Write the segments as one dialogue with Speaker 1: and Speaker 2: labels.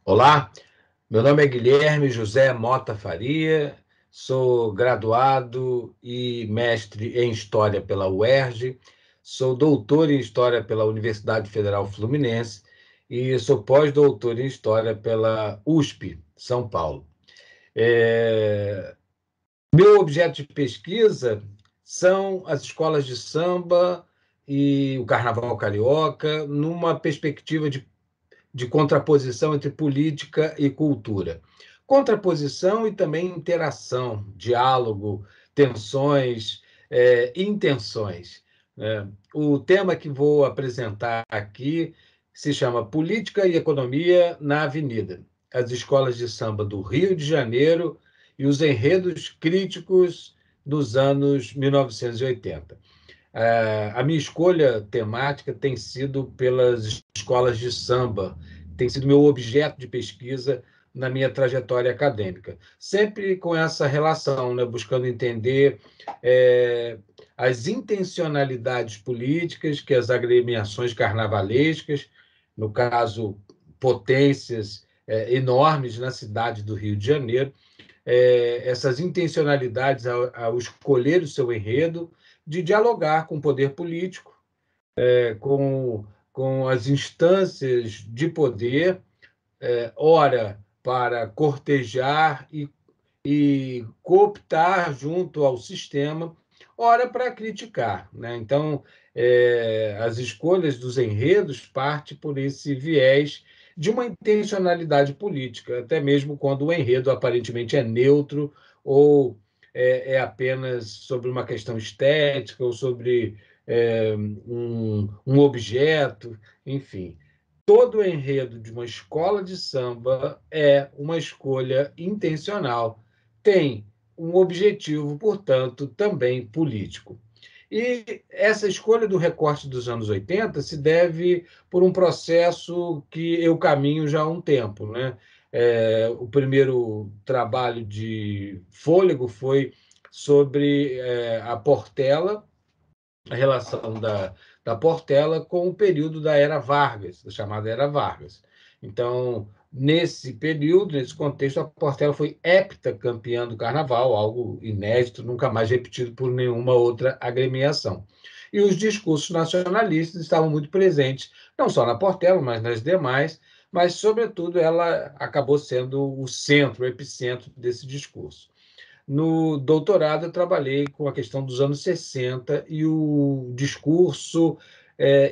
Speaker 1: Olá, meu nome é Guilherme José Mota Faria, sou graduado e mestre em História pela UERJ, sou doutor em História pela Universidade Federal Fluminense e sou pós-doutor em História pela USP, São Paulo. Meu objeto de pesquisa são as escolas de samba e o carnaval carioca, numa perspectiva de contraposição entre política e cultura. Contraposição e também interação, diálogo, tensões, intenções. Né? O tema que vou apresentar aqui se chama Política e Economia na Avenida, as escolas de samba do Rio de Janeiro e os enredos críticos dos anos 1980. A minha escolha temática tem sido pelas escolas de samba, tem sido meu objeto de pesquisa na minha trajetória acadêmica. Sempre com essa relação, né, buscando entender é, as intencionalidades políticas que as agremiações carnavalescas, no caso, potências enormes na cidade do Rio de Janeiro, essas intencionalidades ao escolher o seu enredo, de dialogar com o poder político, com as instâncias de poder, ora para cortejar e cooptar junto ao sistema, ora para criticar. Né? Então, as escolhas dos enredos partem por esse viés de uma intencionalidade política, até mesmo quando o enredo aparentemente é neutro ou apenas sobre uma questão estética ou sobre um objeto, enfim. Todo o enredo de uma escola de samba é uma escolha intencional, tem um objetivo, portanto, também político. E essa escolha do recorte dos anos 80 se deve por um processo que eu caminho já há um tempo. Né? O primeiro trabalho de fôlego foi sobre a Portela, a relação da Portela com o período da Era Vargas, da chamada Era Vargas. Então, nesse período, nesse contexto, a Portela foi heptacampeã do Carnaval, algo inédito, nunca mais repetido por nenhuma outra agremiação. E os discursos nacionalistas estavam muito presentes, não só na Portela, mas nas demais, mas, sobretudo, ela acabou sendo o centro, o epicentro desse discurso. No doutorado, eu trabalhei com a questão dos anos 60 e o discurso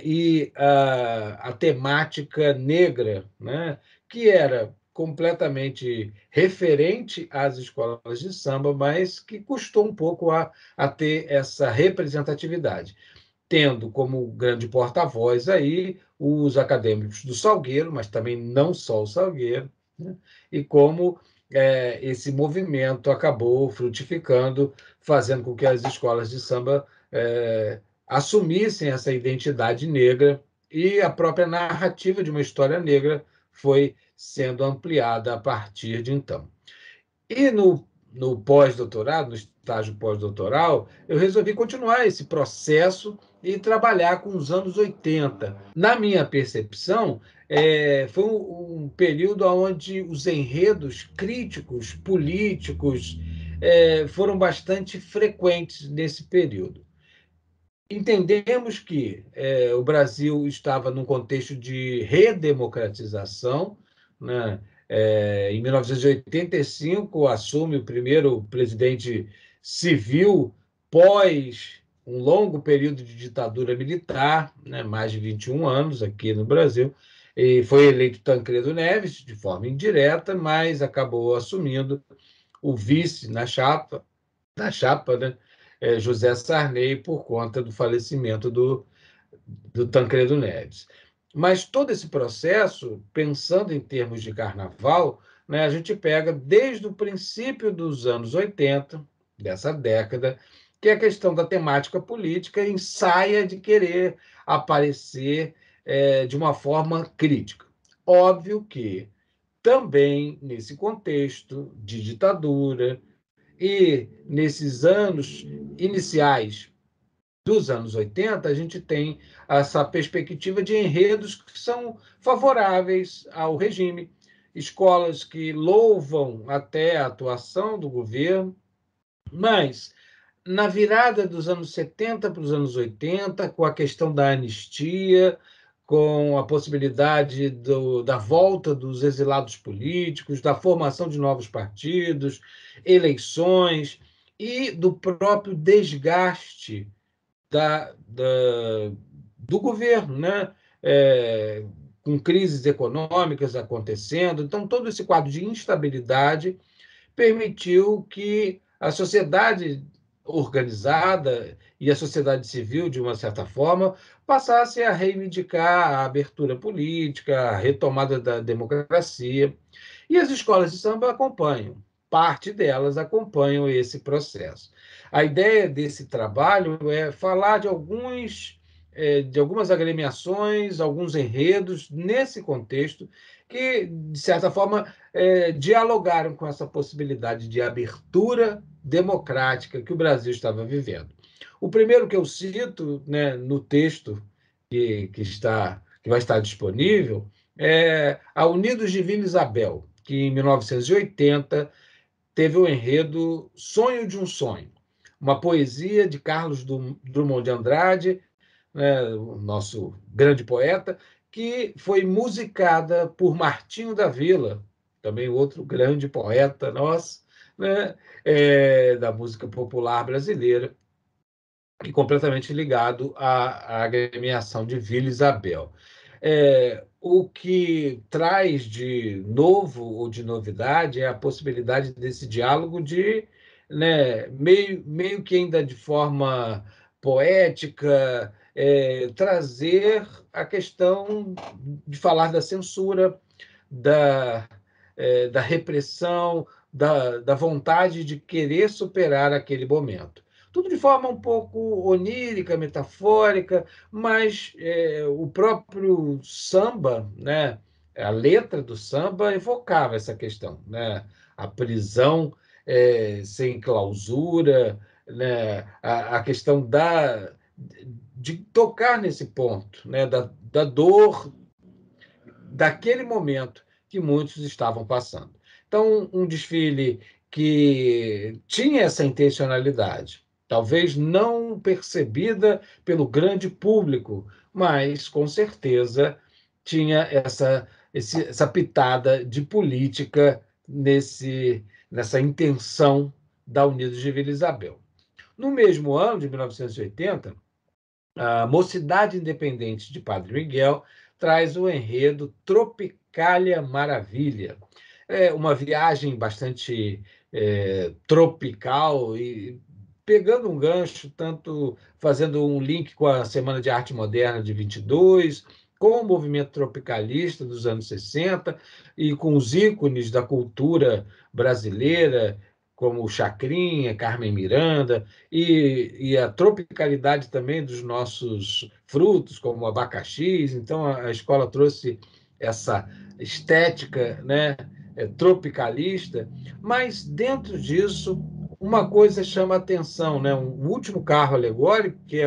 Speaker 1: e a temática negra, né, que era completamente referente às escolas de samba, mas que custou um pouco a ter essa representatividade, tendo como grande porta-voz aí os acadêmicos do Salgueiro, mas também não só o Salgueiro, né, e como esse movimento acabou frutificando, fazendo com que as escolas de samba assumissem essa identidade negra e a própria narrativa de uma história negra foi sendo ampliada a partir de então. E no pós-doutorado, no estágio pós-doutoral, eu resolvi continuar esse processo e trabalhar com os anos 80. Na minha percepção, foi um período onde os enredos críticos, políticos, foram bastante frequentes nesse período. Entendemos que o Brasil estava num contexto de redemocratização, né? Em 1985, assume o primeiro presidente civil pós um longo período de ditadura militar, né? Mais de 21 anos aqui no Brasil, e foi eleito Tancredo Neves, de forma indireta, mas acabou assumindo o vice na chapa, né? José Sarney, por conta do falecimento do Tancredo Neves. Mas todo esse processo, pensando em termos de carnaval, né, a gente pega desde o princípio dos anos 80, dessa década, que a questão da temática política ensaia de querer aparecer de uma forma crítica. Óbvio que também nesse contexto de ditadura, e nesses anos iniciais dos anos 80, a gente tem essa perspectiva de enredos que são favoráveis ao regime, escolas que louvam até a atuação do governo, mas na virada dos anos 70 para os anos 80, com a questão da anistia, com a possibilidade da volta dos exilados políticos, da formação de novos partidos, eleições e do próprio desgaste do governo, né? Com crises econômicas acontecendo. Então, todo esse quadro de instabilidade permitiu que a sociedade organizada e a sociedade civil, de uma certa forma, passasse a reivindicar a abertura política, a retomada da democracia. E as escolas de samba acompanham, parte delas acompanham esse processo. A ideia desse trabalho é falar de algumas agremiações, alguns enredos nesse contexto que, de certa forma, dialogaram com essa possibilidade de abertura democrática que o Brasil estava vivendo. O primeiro que eu cito, né, no texto que vai estar disponível é a Unidos de Vila Isabel, que em 1980 teve o enredo Sonho de um Sonho, uma poesia de Carlos Drummond de Andrade, né, o nosso grande poeta, que foi musicada por Martinho da Vila, também outro grande poeta nosso, né, da música popular brasileira, e completamente ligado à agremiação de Vila Isabel. O que traz de novo ou de novidade é a possibilidade desse diálogo né, meio que ainda de forma poética, trazer a questão de falar da censura, da, da repressão, da vontade de querer superar aquele momento. Tudo de forma um pouco onírica, metafórica, mas o próprio samba, né, a letra do samba evocava essa questão, né? A prisão sem clausura, né? A questão de tocar nesse ponto, né? Da dor daquele momento que muitos estavam passando. Então, um desfile que tinha essa intencionalidade, talvez não percebida pelo grande público, mas com certeza tinha essa pitada de política nessa intenção da Unidos de Vila Isabel. No mesmo ano, de 1980, a Mocidade Independente de Padre Miguel traz o enredo Tropicália Maravilha. É uma viagem bastante tropical e pegando um gancho, tanto fazendo um link com a Semana de Arte Moderna de 22, com o movimento tropicalista dos anos 60 e com os ícones da cultura brasileira, como o Chacrinha, Carmen Miranda, e a tropicalidade também dos nossos frutos, como o abacaxis. Então, a escola trouxe essa estética, né, tropicalista, mas dentro disso, uma coisa chama a atenção, né? Um último carro alegórico, que é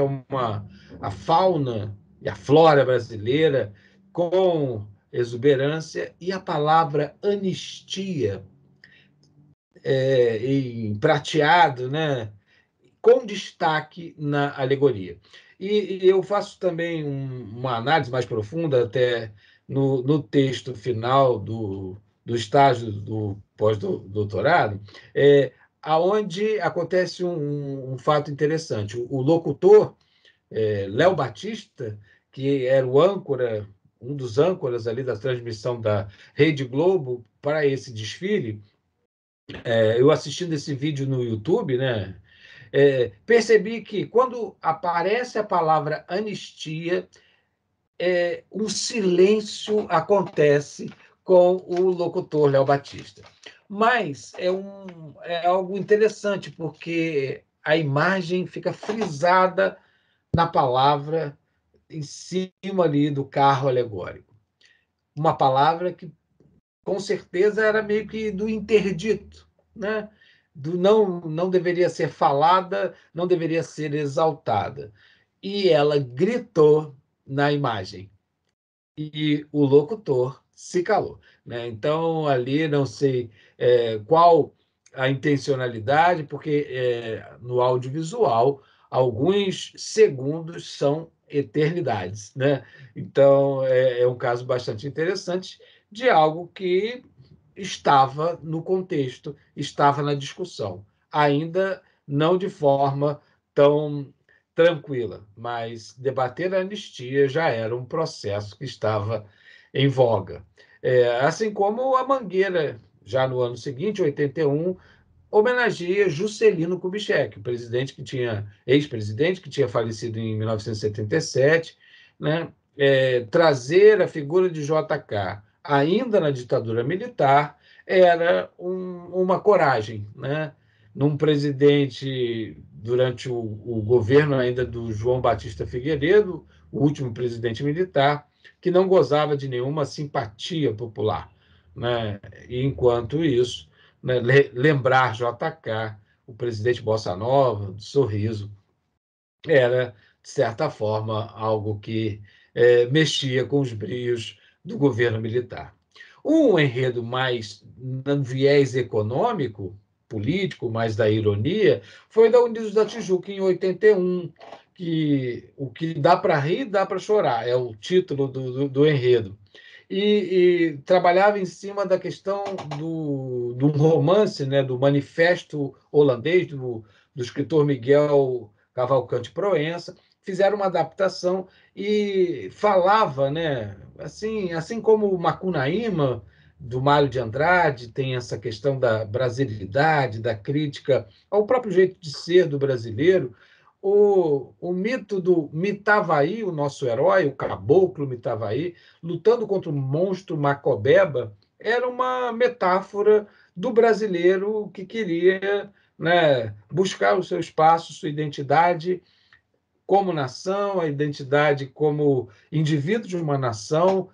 Speaker 1: a fauna e a flora brasileira com exuberância, e a palavra anistia em prateado, né? Com destaque na alegoria. E eu faço também uma análise mais profunda, até no texto final do estágio do pós-doutorado, aonde acontece um fato interessante. O locutor, Léo Batista, que era o âncora, um dos âncoras ali da transmissão da Rede Globo para esse desfile, eu assistindo esse vídeo no YouTube, né? Percebi que quando aparece a palavra anistia, um silêncio acontece com o locutor Léo Batista. Mas é algo interessante, porque a imagem fica frisada na palavra em cima ali do carro alegórico. Uma palavra que, com certeza, era meio que do interdito, né? Não deveria ser falada, não deveria ser exaltada. E ela gritou na imagem. E o locutor se calou, né? Então, ali não sei qual a intencionalidade, porque no audiovisual alguns segundos são eternidades, né? Então, é um caso bastante interessante de algo que estava no contexto, estava na discussão, ainda não de forma tão tranquila, mas debater a anistia já era um processo que estava em voga. Assim como a Mangueira, já no ano seguinte, 81, homenageia Juscelino Kubitschek, o presidente que tinha, ex-presidente que tinha falecido em 1977, né? Trazer a figura de JK ainda na ditadura militar era uma coragem, né? Num presidente durante o governo ainda do João Batista Figueiredo, o último presidente militar, que não gozava de nenhuma simpatia popular, né? E enquanto isso, né, lembrar JK, o presidente Bossa Nova, do Sorriso, era, de certa forma, algo que mexia com os brios do governo militar. Um enredo mais no viés econômico, político, mais da ironia, foi da Unidos da Tijuca, em 81, que o que dá para rir, dá para chorar, é o título do enredo. E trabalhava em cima da questão do romance, né, do manifesto holandês, do escritor Miguel Cavalcante Proença, fizeram uma adaptação e falava, né, assim como o Macunaíma, do Mário de Andrade, tem essa questão da brasilidade, da crítica ao próprio jeito de ser do brasileiro, o mito do Mitavaí, o nosso herói, o caboclo Mitavaí, lutando contra o monstro Macobeba, era uma metáfora do brasileiro que queria, né, buscar o seu espaço, sua identidade como nação, a identidade como indivíduo de uma nação,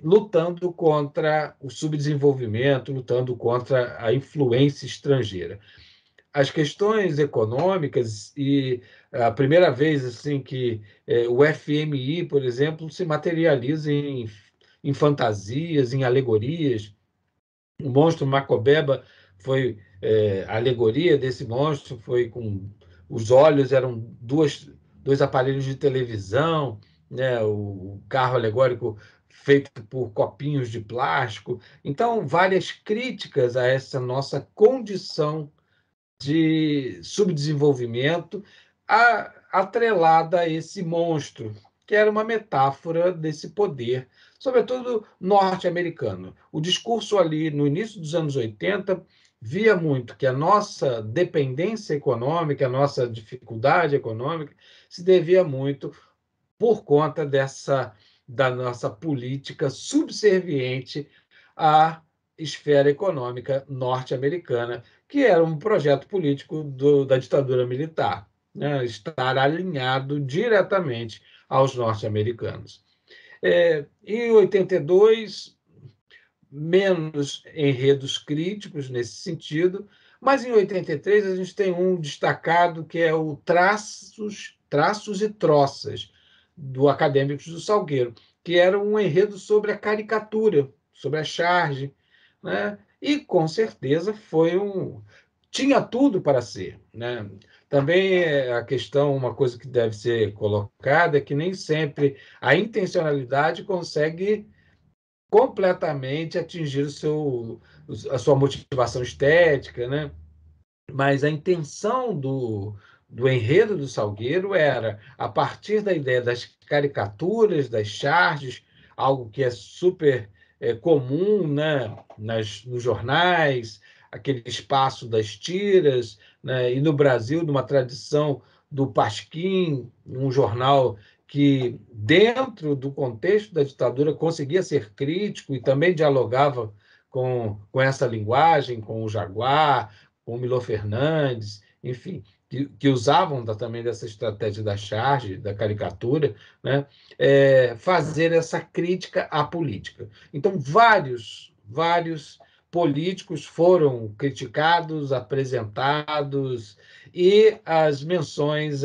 Speaker 1: lutando contra o subdesenvolvimento, lutando contra a influência estrangeira. As questões econômicas e a primeira vez assim que o FMI, por exemplo, se materializa em fantasias, em alegorias. O monstro Macobeba foi a alegoria desse monstro foi com os olhos eram dois aparelhos de televisão, né? O carro alegórico feito por copinhos de plástico. Então, várias críticas a essa nossa condição de subdesenvolvimento atrelada a esse monstro, que era uma metáfora desse poder, sobretudo norte-americano. O discurso ali no início dos anos 80 via muito que a nossa dependência econômica, a nossa dificuldade econômica, se devia muito por conta da nossa política subserviente à esfera econômica norte-americana, que era um projeto político da ditadura militar, né? Estar alinhado diretamente aos norte-americanos. Em 82, menos enredos críticos nesse sentido, mas em 83 a gente tem um destacado que é o Traços e Troças, do Acadêmicos do Salgueiro, que era um enredo sobre a caricatura, sobre a charge, né? E com certeza tinha tudo para ser, né? Também a questão, uma coisa que deve ser colocada é que nem sempre a intencionalidade consegue completamente atingir a sua motivação estética, né? Mas a intenção do enredo do Salgueiro era, a partir da ideia das caricaturas, das charges, algo que é super comum, né, nos jornais, aquele espaço das tiras, né, e no Brasil, numa tradição do Pasquim, um jornal que, dentro do contexto da ditadura, conseguia ser crítico e também dialogava com essa linguagem, com o Jaguar, com o Milor Fernandes, enfim, que usavam também dessa estratégia da charge, da caricatura, né, fazer essa crítica à política. Então, vários políticos foram criticados, apresentados, e as menções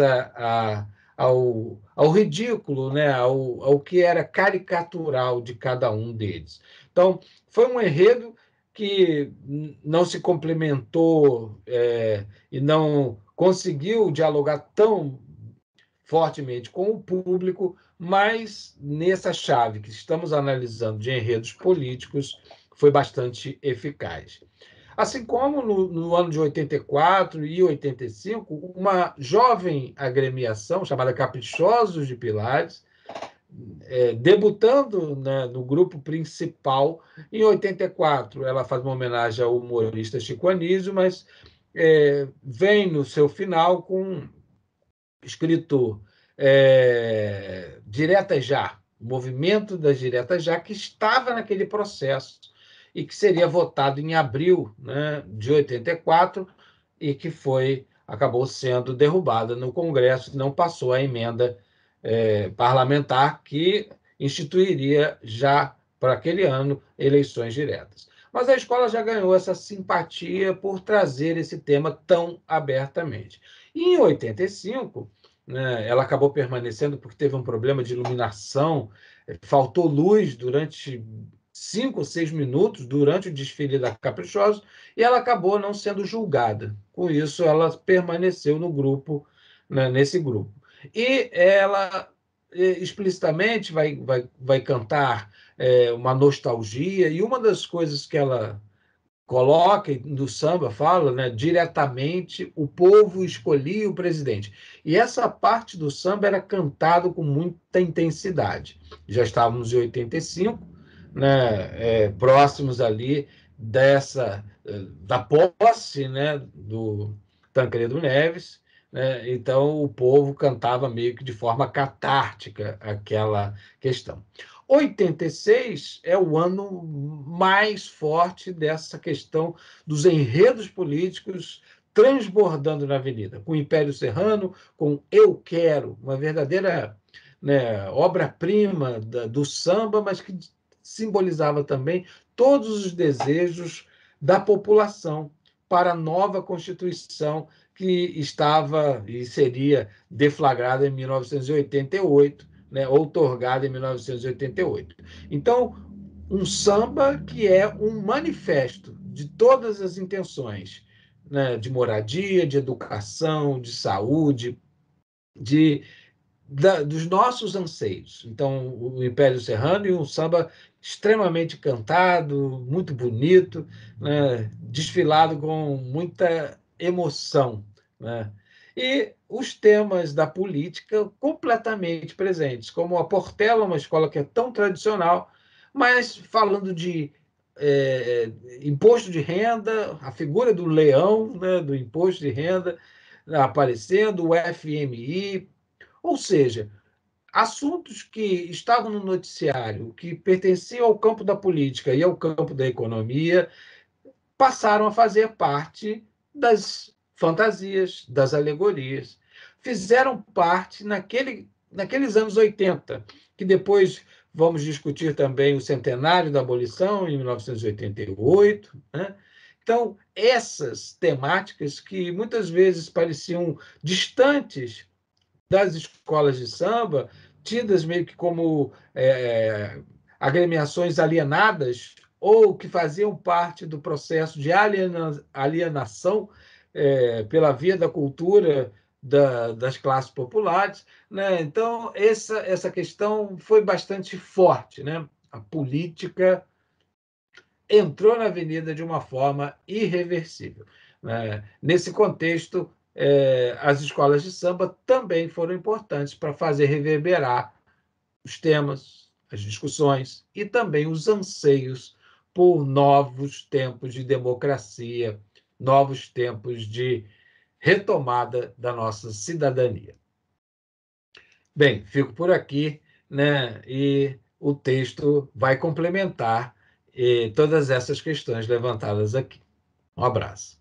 Speaker 1: ao ridículo, né? Ao que era caricatural de cada um deles. Então, foi um enredo que não se complementou e não conseguiu dialogar tão fortemente com o público, mas nessa chave que estamos analisando de enredos políticos, foi bastante eficaz. Assim como no ano de 84 e 85, uma jovem agremiação chamada Caprichosos de Pilares, debutando, né, no grupo principal. Em 84, ela faz uma homenagem ao humorista Chico Anísio, mas vem no seu final com escrito Diretas Já, o movimento das Diretas Já, que estava naquele processo e que seria votado em abril, né, de 84 e que acabou sendo derrubada no Congresso, não passou a emenda parlamentar que instituiria já para aquele ano eleições diretas. Mas a escola já ganhou essa simpatia por trazer esse tema tão abertamente. E em 85, né, ela acabou permanecendo porque teve um problema de iluminação, faltou luz durante 5 ou 6 minutos durante o desfile da Caprichosos e ela acabou não sendo julgada. Com isso, ela permaneceu no grupo, né, nesse grupo. E ela explicitamente vai cantar uma nostalgia, e uma das coisas que ela coloca no samba, fala, né, diretamente, o povo escolhia o presidente. E essa parte do samba era cantado com muita intensidade. Já estávamos em 85, né, próximos ali da posse, né, do Tancredo Neves, né, então o povo cantava meio que de forma catártica aquela questão. 86 é o ano mais forte dessa questão dos enredos políticos transbordando na Avenida, com o Império Serrano, com Eu Quero, uma verdadeira, né, obra-prima do samba, mas que simbolizava também todos os desejos da população para a nova Constituição que estava e seria deflagrada em 1988, né, outorgada em 1988. Então, um samba que é um manifesto de todas as intenções, né, de moradia, de educação, de saúde, dos nossos anseios. Então, o Império Serrano, e um samba extremamente cantado, muito bonito, né, desfilado com muita emoção, né? E os temas da política completamente presentes, como a Portela, uma escola que é tão tradicional, mas falando de imposto de renda, a figura do leão, né, do imposto de renda aparecendo, o FMI, ou seja, assuntos que estavam no noticiário, que pertenciam ao campo da política e ao campo da economia, passaram a fazer parte das fantasias, das alegorias. Fizeram parte naqueles anos 80, que depois vamos discutir também o centenário da abolição, em 1988, né? Então, essas temáticas que muitas vezes pareciam distantes das escolas de samba, tidas meio que como agremiações alienadas ou que faziam parte do processo de alienação pela via da cultura das classes populares, né? Então, essa questão foi bastante forte, né? A política entrou na avenida de uma forma irreversível, né? Nesse contexto, as escolas de samba também foram importantes para fazer reverberar os temas, as discussões e também os anseios por novos tempos de democracia, novos tempos de retomada da nossa cidadania. Bem, fico por aqui, né? E o texto vai complementar todas essas questões levantadas aqui. Um abraço.